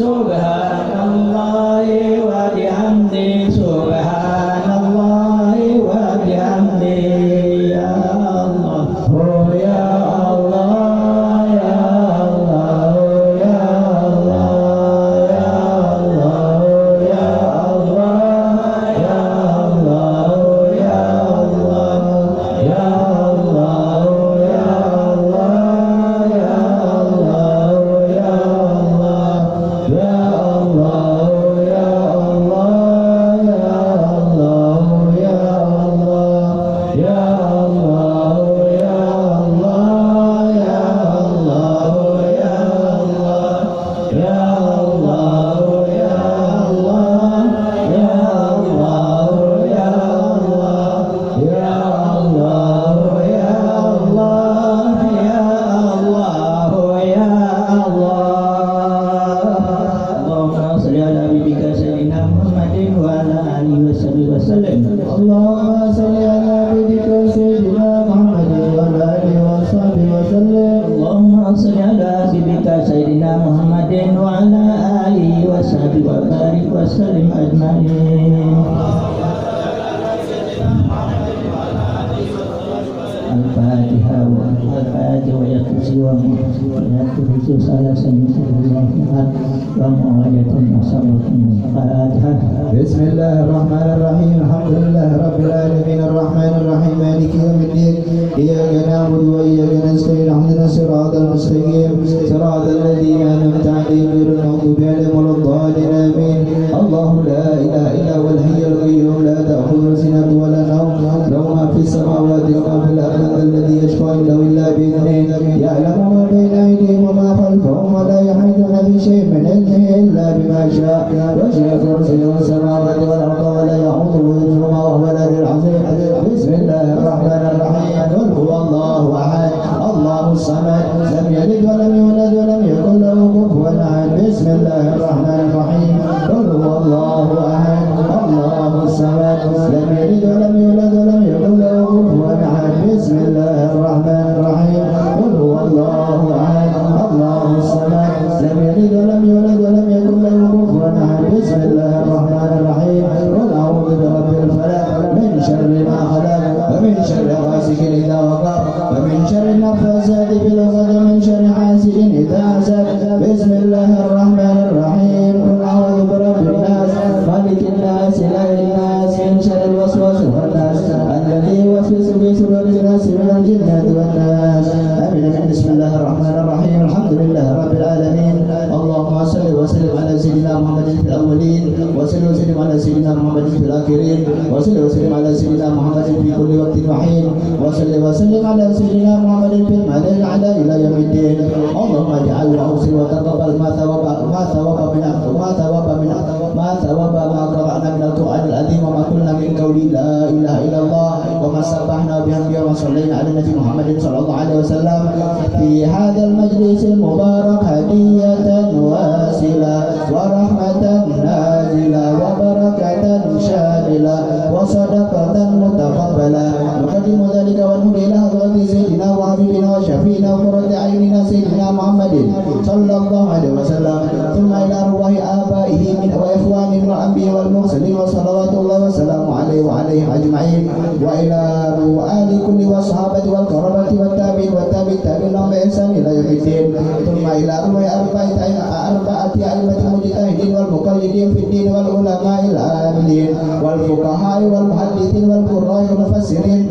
Subhanallah wa bihamdi, Subhanallah wa bihamdi, ya Allah, oh ya Allah, ya Allah, ya Allah, ya Allah, ya Allah, ya Allah, ya Allah, ya Allah, ya Allah, ya Allah, ya Allah, ya Allah, ya Al-Fatihah wa yakusi wa yakusi salah Bismillahirrahmanirrahim. Alhamdulillahirabbil alamin arrahmanir rahim maliki yaumiddin iyyaka na'budu wa iyyaka nasta'in ihdinas siratal mustaqim siratal ladzina an'amta 'alaihim ghairil maghdubi 'alaihim waladdallin amin. Allahu la ilaha illa huwal hayyul qayyum la ta'khudhuhu sinatun wa la nawm lahu ma fis samawati wa ma fil ardi alladhi yashfa'u illa bi'idhnihi ya'lamu ma bayna aydihim wa ma khalfahum wa la yuhituna bi shay'in min ilmihi illa bima sha'a وسع كرسيه السماوات والارض ولا يحوطه حفظهما وهو العلي العظيم. بسم الله الرحمن الرحيم. قل هو الله احد الله الصمد لم يلد ولم يولد ولم يكن له كفوا احد. بسم الله الرحمن الرحيم. قل هو الله احد الله الصمد لم يلد ولم يولد ولم يكن له كفوا احد. بسم الله الرحمن الرحيم. قل هو الله احد الله الصمد لم يلد ولم يولد ولم يكن له كفوا احد. بسم الله الرحمن الرحيم. قل اعوذ برب الفلق من شر ما خلق ومن شر غاسق اذا وقب ومن شر النفاثات في العقد ومن شر حاسد اذا حسد. بسم الله الرحمن الرحيم. قل اعوذ برب الناس مالك الناس اله الناس من شر الوسواس الخناس الذي يوسوس في صدور الناس من الجنة والناس. امين. بسم الله الرحمن الرحيم. الحمد لله رب العالمين. اللهم صل وسلم على سيدنا محمد في الاولين وصل وسلم على سيدنا محمد في الاخرين وصل وسلم على سيدنا محمد في كل وقت وحين وصل وسلم على سيدنا محمد في المعنى الاعلى الى يوم الدين. اللهم اجعل واوصي وتقبل ما ثواب ما قرانا من القران العظيم وما قلنا من قول لا اله الا الله وما سبحنا بحمده وما صلينا على النبي محمد صلى الله عليه وسلم في هذا المجلس المبارك هديه واسله ورحمه نازله وبركه شامله وصدقه متقبله. نقدم ذلك ونهدي الى حضره سيدنا وحبيبنا وشفينا وقرة اعيننا سيدنا محمد صلى الله عليه وسلم ثم الى ارواح ابائه من واخوانه من الانبياء والمرسلين وصلوات الله وسلامه عليه وعليهم اجمعين والى ال كل والصحابه والقرابه والتابعين والتابعين لهم باحسان الى يوم الدين. ثم الى ارواح اربعه ائمه المجتهدين والمقلدين في الدين والعلماء العاملين والفقهاء والمحدثين والقراء والمفسرين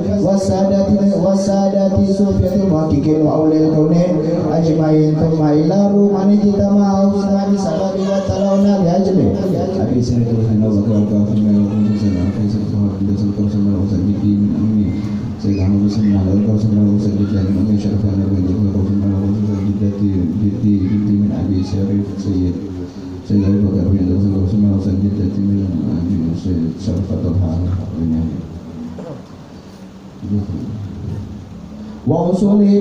والسادات الصوفيه المحققين واولياء الكونين اجمعين. ثم الى روح من اجتمع هنا بسبب وتلونا لاجله. ابي سعيد الخدري وكافر ما يكون سنه فيصل الصحابه بسلطان سمع وسلم من امي سيد احمد بن سلمان وكافر سمع وسلم من امي شرف النبي وكافر سمع وسلم جدي من ابي شريف سيد ابي بكر بن وكافر سمع وسلم جدتي من ابي شرف طلحه بن وأصولي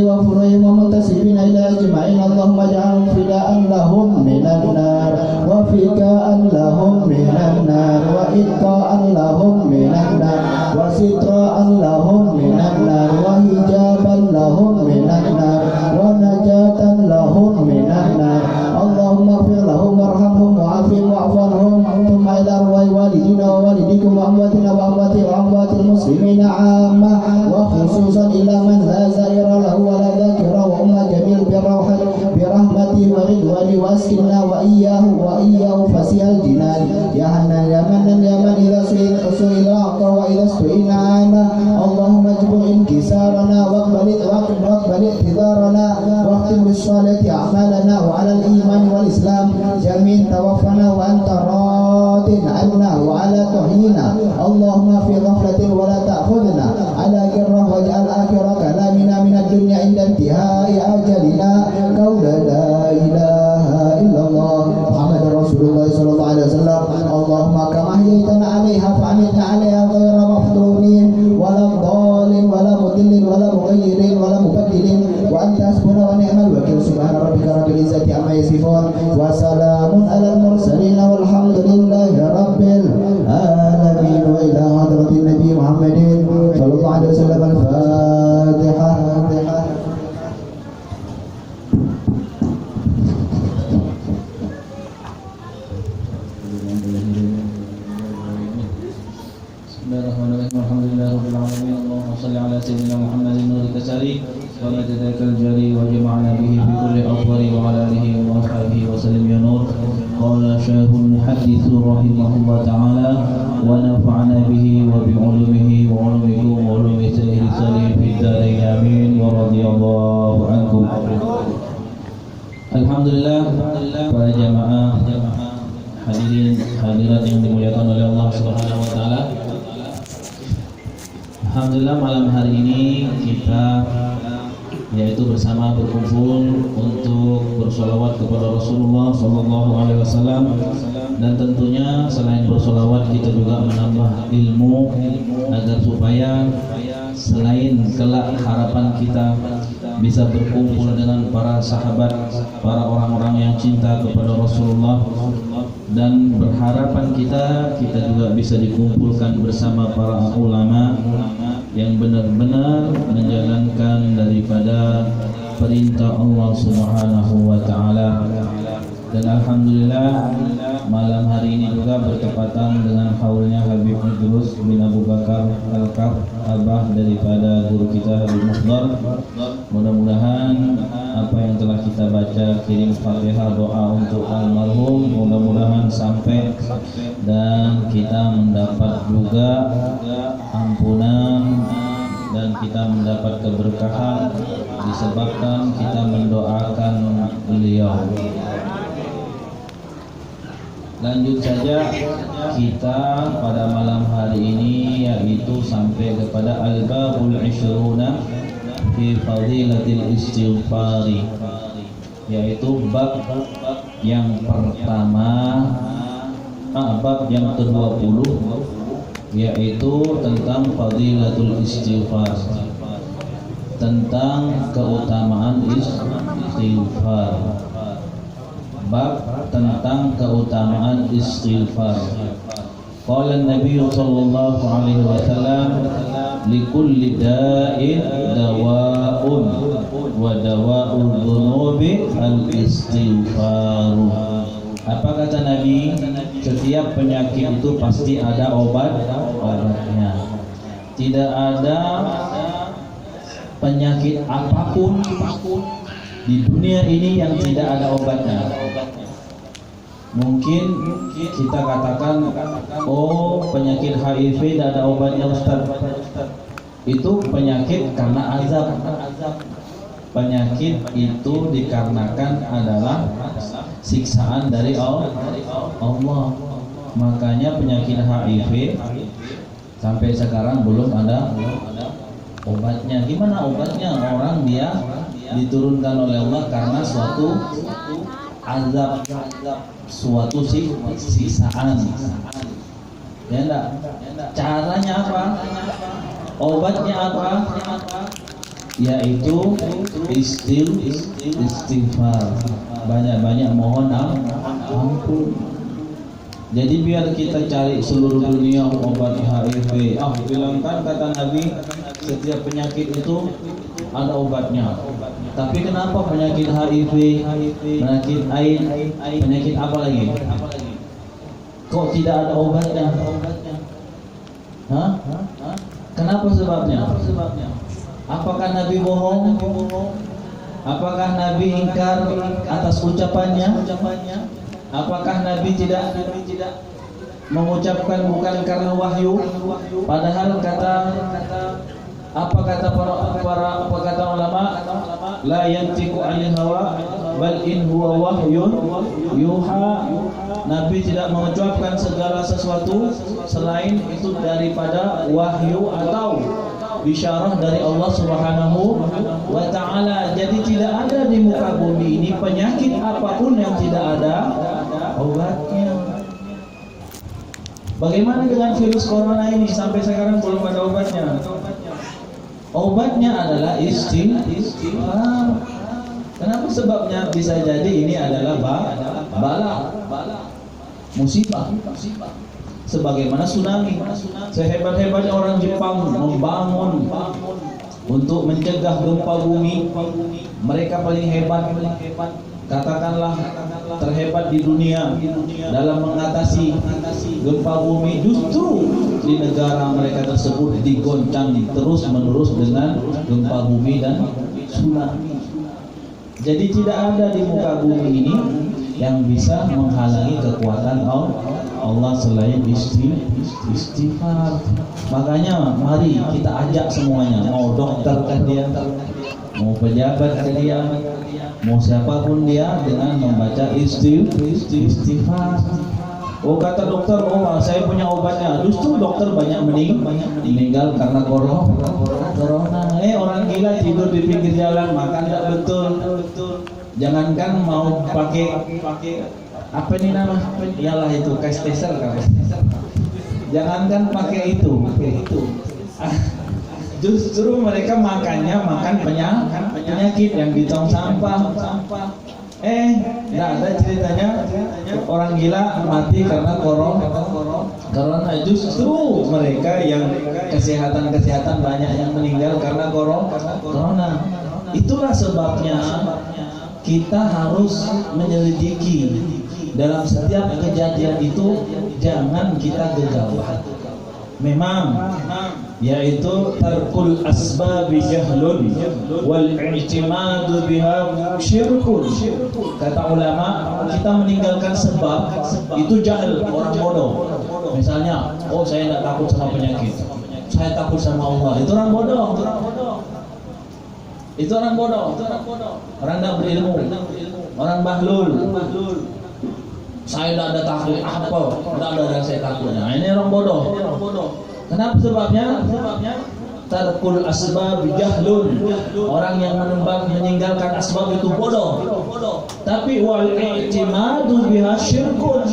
وفروعي ومنتسبين إلى أجمعين. اللهم اجعلهم فداء لهم من النار وفداء لهم من النار وإتقاء لهم من النار وستراء لهم من النار وحجابا لهم من النار ونجاة لهم من النار. اللهم واسكننا وإياه فسيح الجنان يا حنان يا منان يا من إذا سئل أعطى وإذا استئن عانا اللهم اجبر انكسارنا واقبل اعتذارنا واختم بالصلاة أعمالنا وعلى الإيمان والإسلام جميل توفنا وأنت راض عنا وعلى تحيينا اللهم في غفلة ولا تأخذنا على جرة واجعل آخر كلامنا من الدنيا عند انتهاء أجلنا قول لا إله إلا الله محمد رسول الله صلى الله عليه وسلم اللهم كما أحييتنا عليها فأمتنا عليها غير مفتونين ولا ضالين ولا مضل ولا مغير ولا مبدل وأنت حسبنا ونعم الوكيل سبحان ربك رب العزة عما يصفون وسلام على المرسلين والحمد لله رب العالمين وإلى حضرة النبي محمد صلى الله عليه وسلم الفاتحة. سيدنا محمد نور الكسري ومددك الجلي وجمعنا به بكل أفضل وعلى آله وصحبه وسلم يا نور. قال شيخ المحدث رحمه الله تعالى ونفعنا به وبعلومه وعلومكم وعلوم سائر الصالحين في الدارين آمين ورضي الله عنكم. Alhamdulillah para jamaah hadirin hadirat yang dimuliakan oleh Allah Subhanahu wa taala. Alhamdulillah malam hari ini kita yaitu bersama berkumpul untuk bersolawat kepada Rasulullah Sallallahu Alaihi Wasallam, dan tentunya selain bersolawat kita juga menambah ilmu agar supaya selain kelak harapan kita bisa berkumpul dengan para sahabat, para orang-orang yang cinta kepada Rasulullah, dan berharapan kita juga bisa dikumpulkan bersama para ulama yang benar-benar menjalankan daripada perintah Allah Subhanahu wa taala. Dan alhamdulillah malam hari ini juga bertepatan dengan haulnya Habib Idrus bin Abu Bakar Al-Kaf, abah daripada guru kita Habib Muhdar. Mudah-mudahan apa yang telah kita baca, kirim Fatihah doa untuk almarhum, mudah-mudahan sampai dan kita mendapat juga ampunan dan kita mendapat keberkahan disebabkan kita mendoakan beliau. Lanjut saja kita pada malam hari ini, yaitu sampai kepada al-babul 20 fi fadilatil istighfari, yaitu bab yang pertama, bab yang ke-20, yaitu tentang fadilatul istighfar, tentang keutamaan istighfar. Bab tentang keutamaan istighfar. Qala Nabi sallallahu alaihi wasallam, likulli da'in dawa'un wa dawa'ul dhunubi al-istighfar. Apa kata Nabi? Setiap penyakit itu pasti ada obatnya. Tidak ada penyakit apapun di dunia ini yang tidak ada obatnya. Mungkin kita katakan, oh penyakit HIV tidak ada obatnya Ustaz. Itu penyakit karena azab. Penyakit itu dikarenakan adalah siksaan dari Allah. Makanya penyakit HIV sampai sekarang belum ada obatnya. Gimana obatnya? Orang dia diturunkan oleh Allah karena suatu azab, suatu siksaan. Ya enggak? Caranya apa? Obatnya apa? Yaitu istighfar. Banyak-banyak mohon ampun. Jadi biar kita cari seluruh dunia obat HIV. Bilangkan kata Nabi, setiap penyakit itu ada obatnya. Tapi kenapa penyakit HIV, penyakit AIDS, penyakit apa lagi? Kok tidak ada obatnya? Hah? Kenapa sebabnya? Apakah Nabi bohong? Apakah Nabi ingkar atas ucapannya? Apakah Nabi tidak mengucapkan bukan karena wahyu? Padahal apa kata ulama? La yantiqu 'anil hawa bal in huwa wahyun yuha. Nabi tidak mengucapkan segala sesuatu selain itu daripada wahyu atau bisyarah dari Allah Subhanahu wa taala. Jadi tidak ada di muka bumi ini penyakit apapun yang tidak ada obatnya. Bagaimana dengan virus corona ini? Sampai sekarang belum ada obatnya. Obatnya adalah istighfar. Kenapa? Sebabnya bisa jadi ini adalah bala, musibah. Sebagaimana tsunami. Sehebat-hebatnya orang Jepang membangun untuk mencegah gempa bumi, mereka paling hebat, katakanlah terhebat di dunia dalam mengatasi gempa bumi. Justru di negara mereka tersebut digoncang terus-menerus dengan gempa bumi dan tsunami. Jadi tidak ada di muka bumi ini yang bisa menghalangi kekuatan Allah selain istighfar. Makanya mari kita ajak semuanya, mau dokter kah dia, mau pejabat kah dia, mau siapapun dia, dengan membaca istighfar. Oh kata dokter, oh saya punya obatnya. Justru dokter banyak meninggal karena corona. Orang gila tidur di pinggir jalan, makan tidak betul. Jangankan mau pakai apa ini nama? Iyalah itu cash taser kan. Jangankan pakai itu. Justru mereka makan penyakit yang di tong sampah. Nggak ada ceritanya orang gila mati karena corona. Justru mereka yang kesehatan banyak yang meninggal karena corona. Itulah sebabnya kita harus menyelidiki dalam setiap kejadian itu, jangan kita gegabah. Memang yaitu tarkul asbabi jahlun wal i'timadu biha syirkun. Kata ulama, kita meninggalkan sebab itu jahil, orang bodoh. Misalnya, oh saya tidak takut sama penyakit, saya takut sama Allah. Itu orang bodoh. Itu orang bodoh. Orang tidak berilmu, orang bahlul. Saya tidak ada takut apa, tidak ada yang saya takutnya. Ini orang bodoh. Kenapa sebabnya? Tarkul asbab jahlun. Orang yang meninggalkan asbab itu bodoh. Tapi wal i'timadu biha syirkun.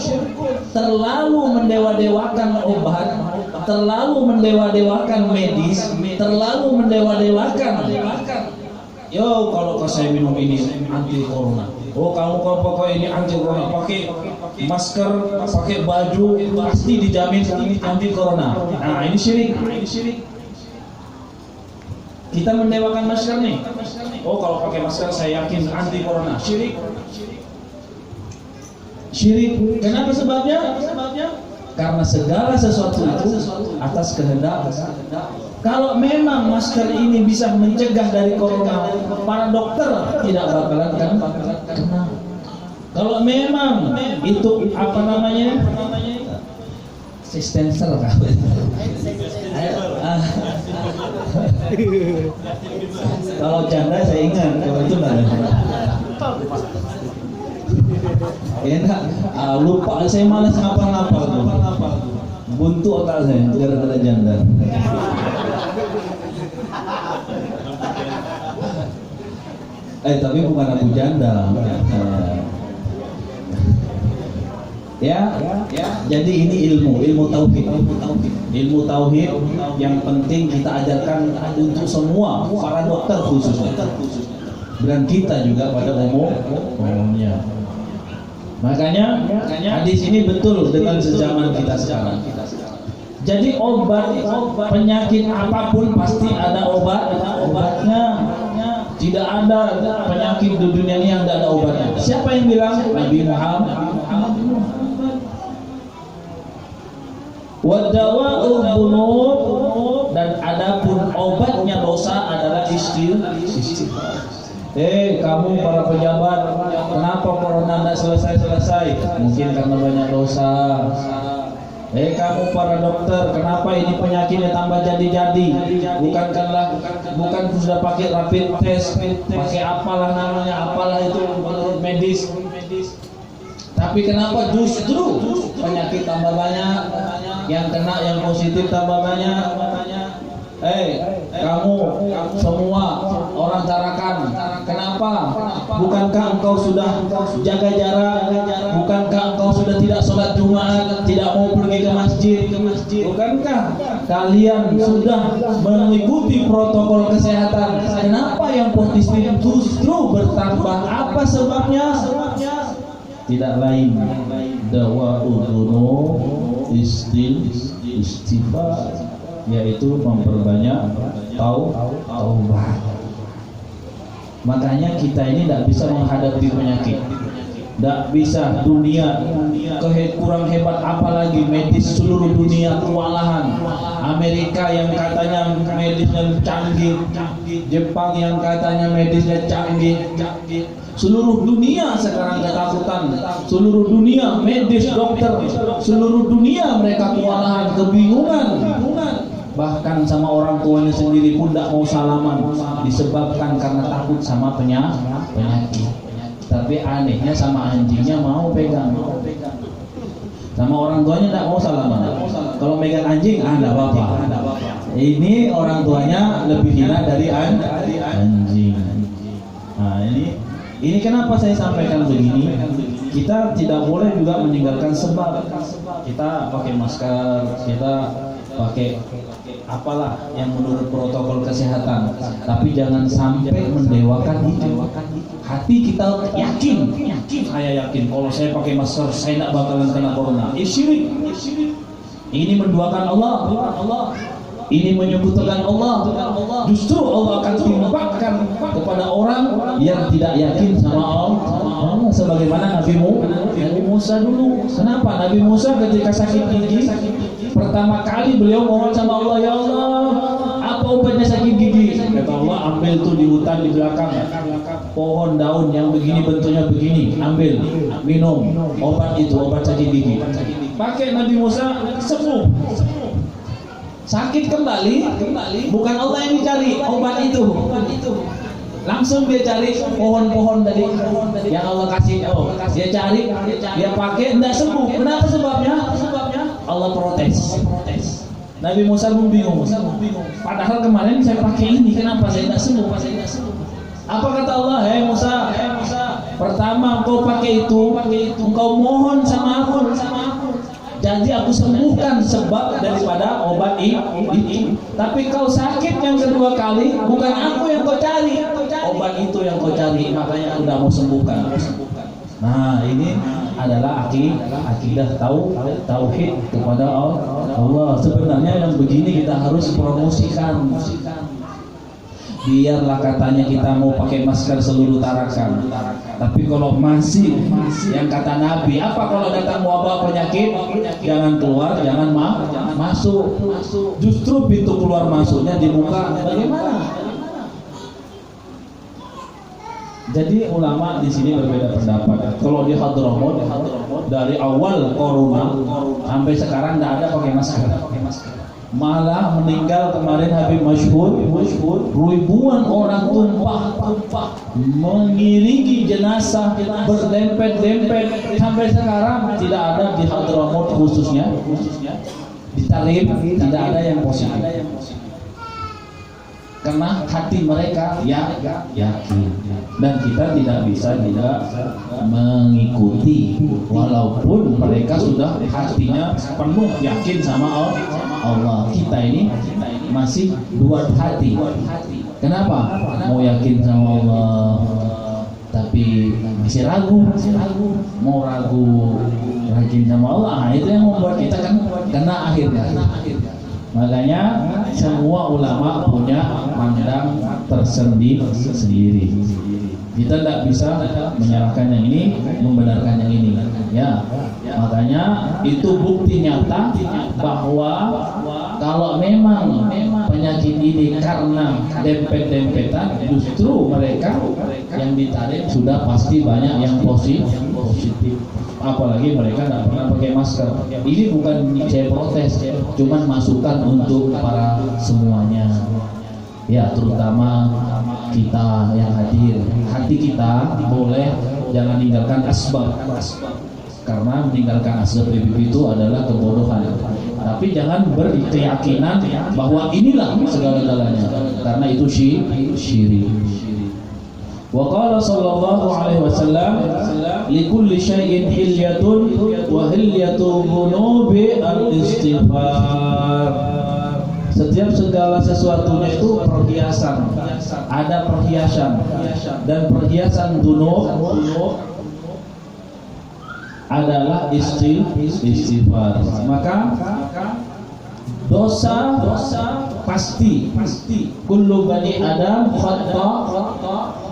Terlalu mendewa-dewakan obat, terlalu mendewa-dewakan medis, terlalu mendewa-dewakan. Yo, kalau saya minum ini anti corona. Oh, kamu pokok ini anti corona, pakai masker, pakai baju, pasti dijamin anti corona. Nah, ini syirik. Kita mendewakan masker nih. Oh, kalau pakai masker saya yakin anti corona. Syirik. Kenapa sebabnya? Karena segala sesuatu itu atas kehendak. Kalau memang masker ini bisa mencegah dari corona, para dokter tidak bakalan kena. Kalau memang itu apa namanya? Dispenser kah? Kalau canda saya ingat, kalau itu nggak ada. Enak, lupa, saya malas ngapa-ngapa tuh. Buntu otak saya gara-gara janda. Tapi bukan aku janda. Jadi ini ilmu tauhid. Ilmu tauhid yang penting kita ajarkan untuk semua, para dokter khususnya. Dan kita juga pada umumnya. Makanya hadis ini betul dengan sejaman kita sekarang. Jadi obat penyakit apapun pasti ada obatnya. Tidak ada penyakit di dunia ini yang tidak ada obatnya. Siapa yang bilang? Nabi Muhammad. Wadawa'ul dzunub, dan adapun obatnya dosa adalah istighfar. Kamu para pejabat, kenapa corona tidak selesai-selesai? Mungkin karena banyak dosa. Kamu para dokter, kenapa ini penyakitnya tambah jadi-jadi? Bukan sudah pakai rapid test, pakai apalah namanya, apalah itu menurut medis. Tapi kenapa justru penyakit tambah banyak, yang kena, yang positif tambah banyak? Kamu semua orang Tarakan, kenapa? Bukankah engkau sudah jaga jarak? Bukankah engkau sudah tidak sholat Jumat, tidak mau pergi ke masjid? Bukankah kalian sudah mengikuti protokol kesehatan? Kenapa yang positif justru bertambah? Apa sebabnya? Tidak lain, dawa'ul dzunub istighfar, yaitu memperbanyak taubat. Makanya kita ini tidak bisa menghadapi penyakit, tidak bisa. Dunia kurang hebat, apalagi medis seluruh dunia kewalahan. Amerika yang katanya medisnya canggih, Jepang yang katanya medisnya canggih. Seluruh dunia sekarang ketakutan, seluruh dunia medis, dokter, seluruh dunia mereka kewalahan, kebingungan. Bahkan sama orang tuanya sendiri pun tidak mau salaman, disebabkan karena takut sama penyakit. Tapi anehnya sama anjingnya mau pegang. Sama orang tuanya tidak mau salaman. Kalau megang anjing, tidak apa-apa. Ini orang tuanya lebih hina dari anjing. Nah, ini kenapa saya sampaikan begini? Kita tidak boleh juga meninggalkan sebab. Kita pakai masker, kita pakai apalah yang menurut protokol kesehatan. Tapi jangan sampai mendewakan itu. Hati kita yakin, saya yakin kalau saya pakai masker saya tidak bakalan kena corona. Syirik. Ini menduakan Allah. Ini menyebutkan Allah. Justru Allah akan timpakan kepada orang yang tidak yakin sama Allah. Sebagaimana Nabi Musa dulu. Kenapa? Nabi Musa ketika sakit gigi, pertama kali beliau mohon sama Allah, ya Allah, apa obatnya sakit gigi? Kata Allah, ambil tuh di hutan di belakang, pohon daun yang begini bentuknya begini, ambil, minum obat itu, obat sakit gigi. Pakai Nabi Musa, sembuh. Sakit kembali, bukan Allah yang dicari obat itu. Langsung dia cari pohon-pohon tadi yang Allah kasih. Dia cari, dia pakai, tidak sembuh. Kenapa sebabnya? Allah protes. Nabi Musa pun bingung. Padahal kemarin saya pakai ini, kenapa saya tidak sembuh? Apa kata Allah? Hei Musa, pertama engkau pakai itu, engkau mohon sama aku. Jadi aku sembuhkan sebab daripada obat itu. Tapi kau sakit yang kedua kali, bukan aku yang kau cari, obat itu yang kau cari, makanya aku tidak mau sembuhkan. Nah, ini adalah akidah tauhid kepada Allah. Sebenarnya yang begini kita harus promosikan. Biarlah katanya kita mau pakai masker seluruh Tarakan, tapi kalau masih yang kata Nabi, apa kalau datang wabah penyakit, jangan keluar, jangan masuk. Justru pintu keluar masuknya dibuka. Bagaimana? Jadi ulama di sini berbeda pendapat. Kalau di Hadramut dari awal corona sampai sekarang tidak ada pakai masker. Malah meninggal kemarin Habib masyhur, ribuan orang tumpah mengiringi jenazah berdempet-dempet sampai sekarang tidak ada di Hadramut khususnya di Tarim tidak ada yang positif. Karena hati mereka yakin, dan kita tidak bisa juga mengikuti walaupun mereka sudah hatinya penuh yakin sama Allah. Kita ini masih dua hati. Kenapa? Mau yakin sama Allah tapi masih ragu. Mau ragu yakin sama Allah, itu yang membuat kita kan kena akhirnya. Makanya semua ulama punya pandang tersendiri. Kita tidak bisa menyalahkan yang ini, membenarkan yang ini. Ya, makanya itu bukti nyata bahwa kalau memang penyakit ini karena dempet-dempetan, justru mereka yang ditarik sudah pasti banyak yang positif. Apalagi mereka tidak pernah pakai masker. Ini bukan saya protes, cuman masukan untuk para semuanya. Ya, terutama kita yang hadir. Hati kita boleh jangan meninggalkan asbab. Karena meninggalkan asbab itu adalah kebodohan. Tapi jangan berkeyakinan bahwa inilah segala-galanya, karena itu syirik. Wa qala sallallahu alaihi wasallam likulli syai'in hilyatun wa hilyatu dhunubi al-istighfar. Setiap segala sesuatunya itu perhiasan. Ada perhiasan, dan perhiasan dunub adalah istighfar. Maka dosa pasti kullu bani adam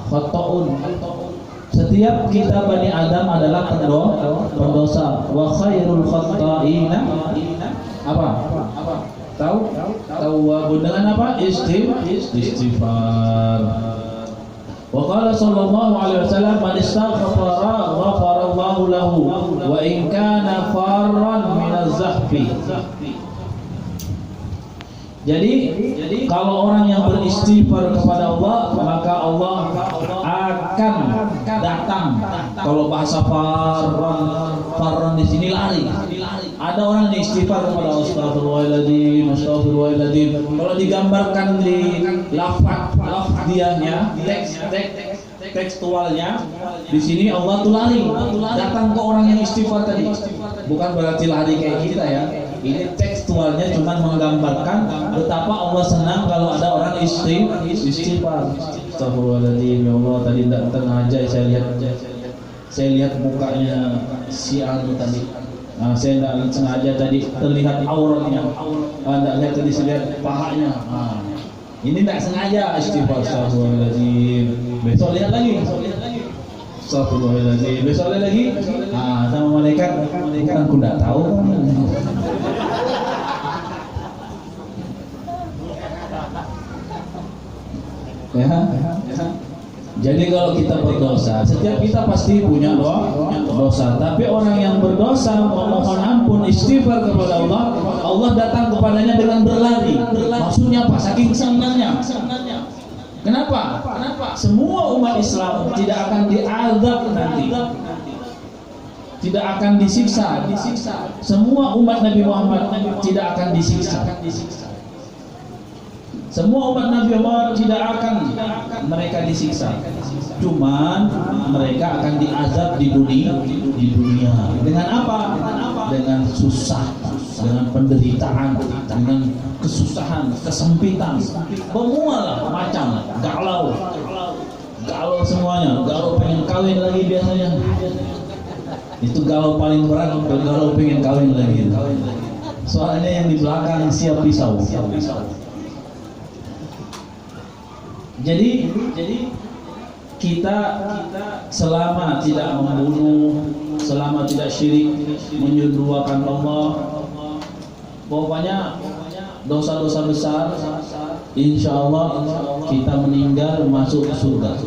khata'un. Setiap kita bani Adam adalah pendosa. Wa khairul khata'ina apa? Tahu dengan apa? Istighfar. Wa qala sallallahu alaihi wasallam man istaghfara ghafarallahu lahu wa in kana farran min az-zahfi. Jadi kalau orang yang beristighfar kepada Allah, maka Allah akan datang. Kalau bahasa farran di sini lari. Ada orang yang istighfar kepada astagfirullahaladzim. Kalau digambarkan di lafadznya, tekstualnya, di sini Allah tuh lari, datang ke orang yang istighfar tadi. Bukan berarti lari kayak kita ya. Ini tekstualnya cuma menggambarkan betapa Allah senang kalau ada orang istighfar. Astagfirullahaladzim, ya Allah, tadi tidak sengaja saya lihat mukanya si Aldo tadi. Saya tidak sengaja tadi terlihat auratnya. Tidak lihat tadi saya lihat pahanya. Ini tidak sengaja istighfar. Astagfirullahaladzim. Besok lihat lagi. Astagfirullahaladzim. Besok lihat lagi. Sama malaikat. Bukan aku tidak tahu. Ya. Jadi kalau kita berdosa, setiap kita pasti punya dosa. Tapi orang yang berdosa memohon ampun, istighfar kepada Allah, Allah datang kepadanya dengan berlari. Maksudnya apa? Saking senangnya. Kenapa? Semua umat Islam tidak akan diazab nanti, tidak akan disiksa. Semua umat Nabi Muhammad tidak akan disiksa. Semua umat Nabi Muhammad tidak akan mereka disiksa. Cuman mereka akan diazab di dunia. Dengan apa? Dengan susah, dengan penderitaan, dengan kesusahan, kesempitan, semua macam, galau semuanya. Galau pengen kawin lagi biasanya. Itu galau paling berat, galau pengen kawin lagi. Soalnya yang di belakang siap pisau. Jadi kita selama tidak membunuh, selama tidak syirik, menyeruakan Allah, pokoknya dosa-dosa besar, insya Allah kita meninggal masuk surga.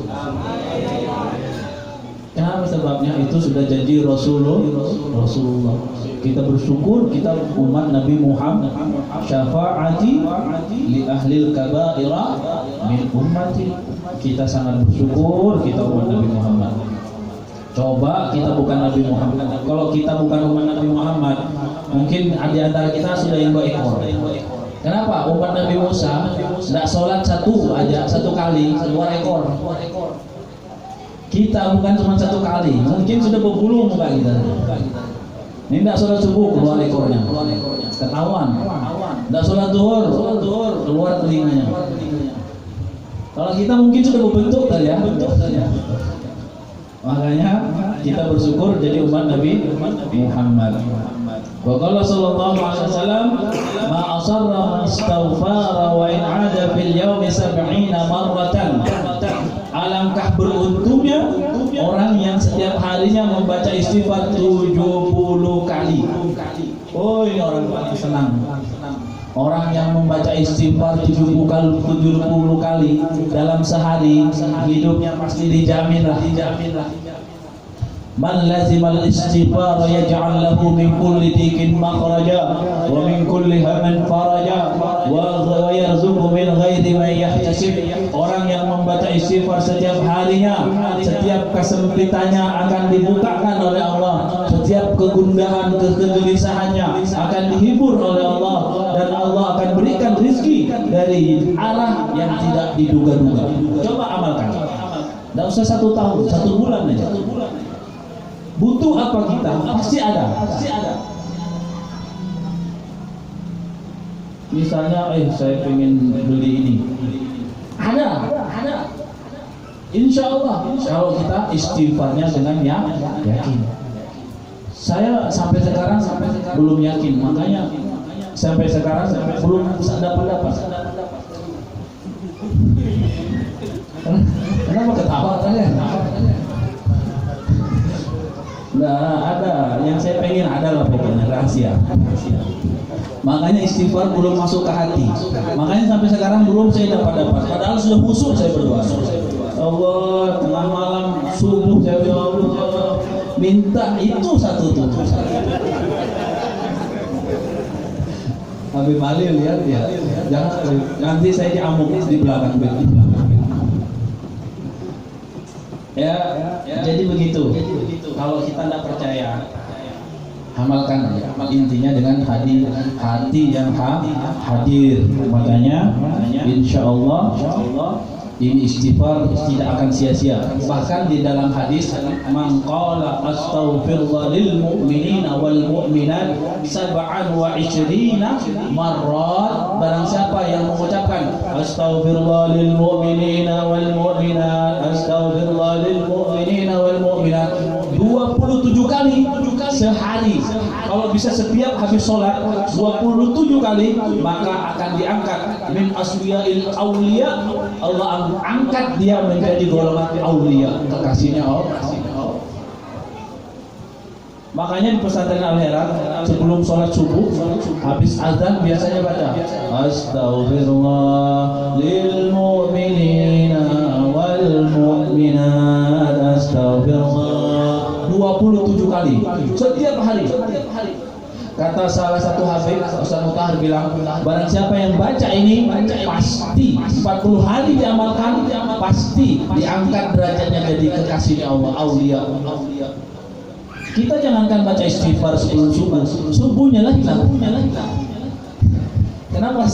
Kenapa sebabnya? Itu sudah jadi Rasulullah. Kita bersyukur kita umat Nabi Muhammad, syafaati li ahlil kabaira min ummati. Kita sangat bersyukur kita umat Nabi Muhammad. Coba kita bukan Nabi Muhammad. Kalau kita bukan umat Nabi Muhammad, mungkin di antara kita sudah yang 2 ekor. Kenapa? Umat Nabi Musa tidak sholat satu kali 2 ekor. Kita bukan cuma 1 kali, mungkin sudah berbulu muka kita. Ini tidak sholat subuh keluar ekornya, ketahuan. Tidak sholat zuhur keluar telinganya. Kalau kita mungkin sudah berbentuk tadi ya. Makanya kita bersyukur jadi umat Nabi Muhammad. Wa qala sallallahu alaihi wasallam ma asarra man istaghfara wa in 'ada fil yawmi 70 marratan. Alangkah beruntungnya orang yang setiap harinya membaca istighfar 70 kali. Oh, ini orang paling senang. Orang yang membaca istighfar 70 kali dalam sehari, hidupnya pasti dijamin lah. Man lazimal istighfar yaj'al lahu min kulli dikin makhraja wa min kulli hammin faraja wa yarzuqhu min ghairi ma yahtasib. Orang yang membaca istighfar setiap harinya, setiap kesempitannya akan dibukakan oleh Allah, setiap kegundahan, kegelisahannya akan dihibur oleh Allah, dan Allah akan berikan rezeki dari arah yang tidak diduga-duga. Coba amalkan. Tidak usah 1 tahun, 1 bulan aja. Butuh apa kita? Pasti ada. Misalnya, saya pengen beli ini. Ada. Insya Allah, kalau kita istighfarnya dengan yakin. Saya sampai sekarang belum yakin, makanya sampai sekarang belum dapat. Kenapa ketawa kalian? Nah, ada yang saya pengen, ada lah pokoknya rahasia. Makanya istighfar belum masuk ke hati. Makanya sampai sekarang belum saya dapat. Padahal sudah khusyuk saya berdoa. Allah, tengah malam, subuh saya Allah minta itu 1 tuh. Habib Ali lihat ya, jangan nanti saya diamuk di belakang. Ya, jadi begitu. Kalau kita tidak percaya, amalkan aja. Intinya dengan hati yang hadir. Makanya insya Allah ini istighfar tidak akan sia-sia. Bahkan di dalam hadis, man qala astaghfirullah lil mu'minina wal mu'minat 27 marrat, barang siapa yang mengucapkan astaghfirullah lil mu'minina wal mu'minat, astaghfirullah lil mu'minina wal mu'minat 27 kali sehari. Kalau bisa setiap habis sholat 27 kali, maka akan diangkat min aswiyail awliya. Allah angkat dia menjadi golongan aulia, kekasihnya Allah. Makanya di pesantren Al-Herat sebelum sholat subuh, habis azan biasanya baca astaghfirullah lil mu'minina wal mu'minat, astaghfirullah 27 kali setiap hari. Kata salah satu habib, Ustaz Mutahar bilang, barang siapa yang baca ini pasti 40 hari diamalkan, pasti diangkat derajatnya jadi kekasihnya Allah, aulia. Kita jangankan baca istighfar sebelum subuhnya lah hilang. Kenapa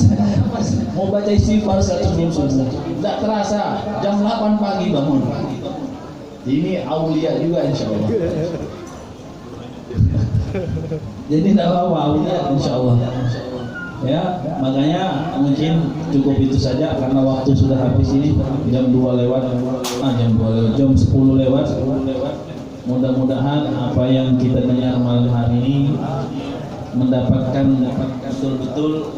mau baca istighfar sebelum subuh? Tidak terasa, jam 8 pagi bangun. Ini aulia juga insya Allah. Jadi tidak apa-apa, insya Allah. Ya, makanya mungkin cukup itu saja karena waktu sudah habis ini, jam 2 lewat, jam 10 lewat. Mudah-mudahan apa yang kita dengar malam hari ini mendapatkan betul-betul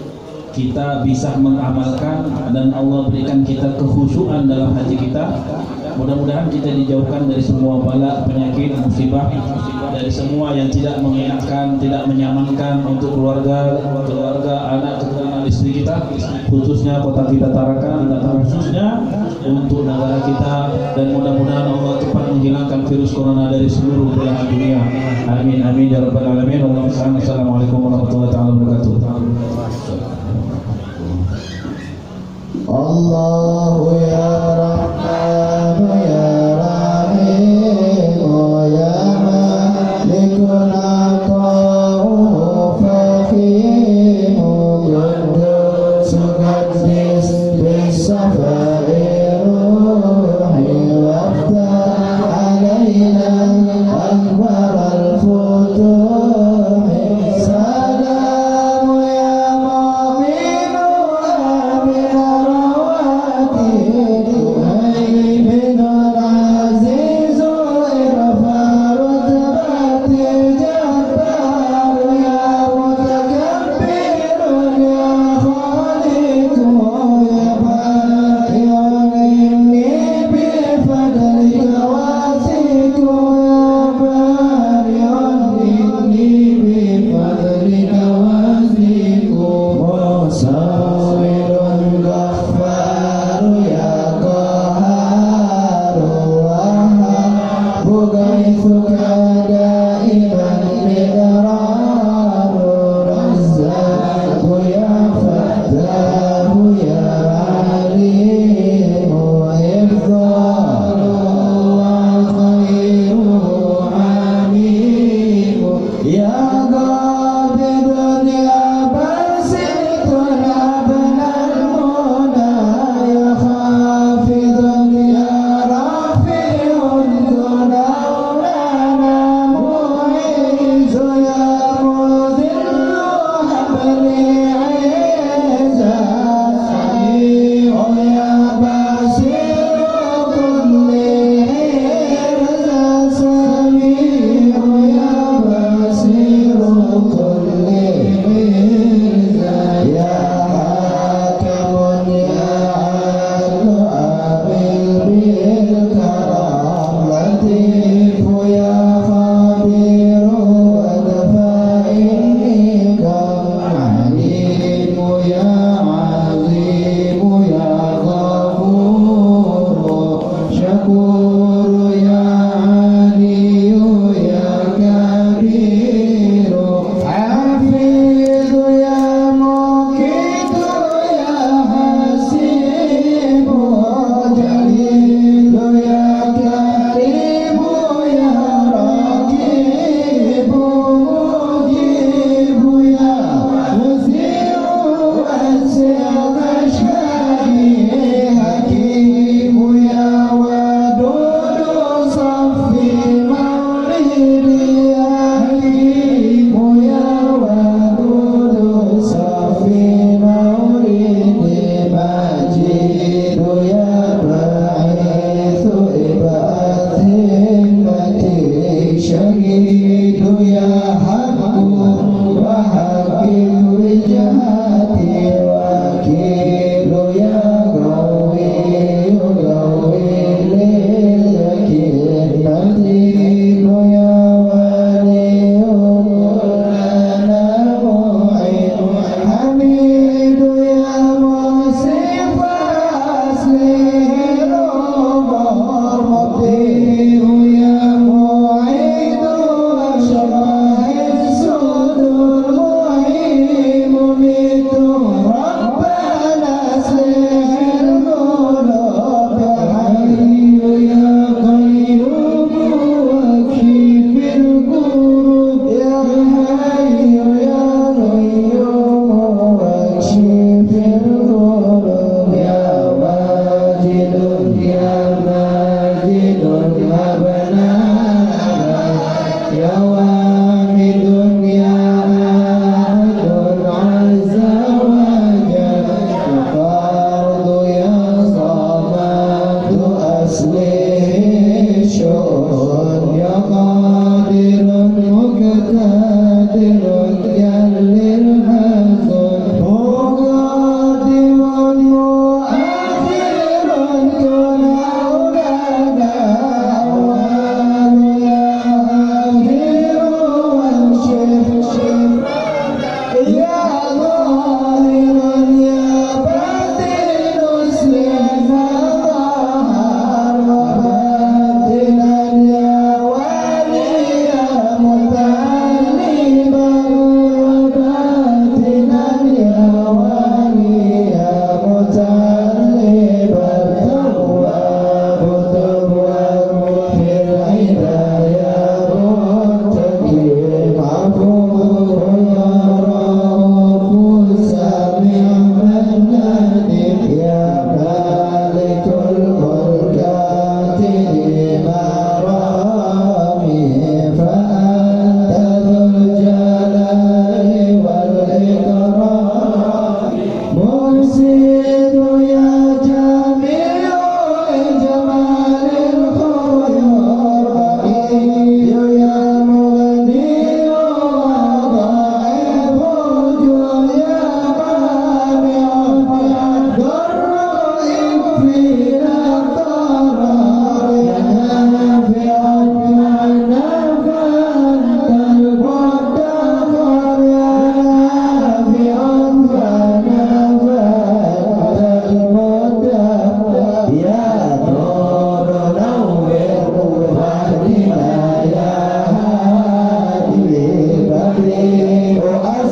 kita bisa mengamalkan dan Allah berikan kita kekhusyuan dalam hati kita. Mudah-mudahan kita dijauhkan dari semua bala, penyakit, musibah, dari semua yang tidak mengenakan, tidak menyamankan untuk keluarga, anak, keturunan istri kita, khususnya kota kita Tarakan, dan khususnya untuk negara kita, dan mudah-mudahan Allah cepat menghilangkan virus corona dari seluruh belahan dunia. Amin amin ya rabbal alamin. Assalamualaikum warahmatullahi wabarakatuh. Allahu ya Rahman ya Rahim ya Malikul Aqahu Fahimu Qudus Qadis Bisafai Ruhi Waftah Alayna Akbar Al-Futuhi Salamu ya Mu'minu Amin Aziz Irfa Rutbati Jabbar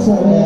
Salam.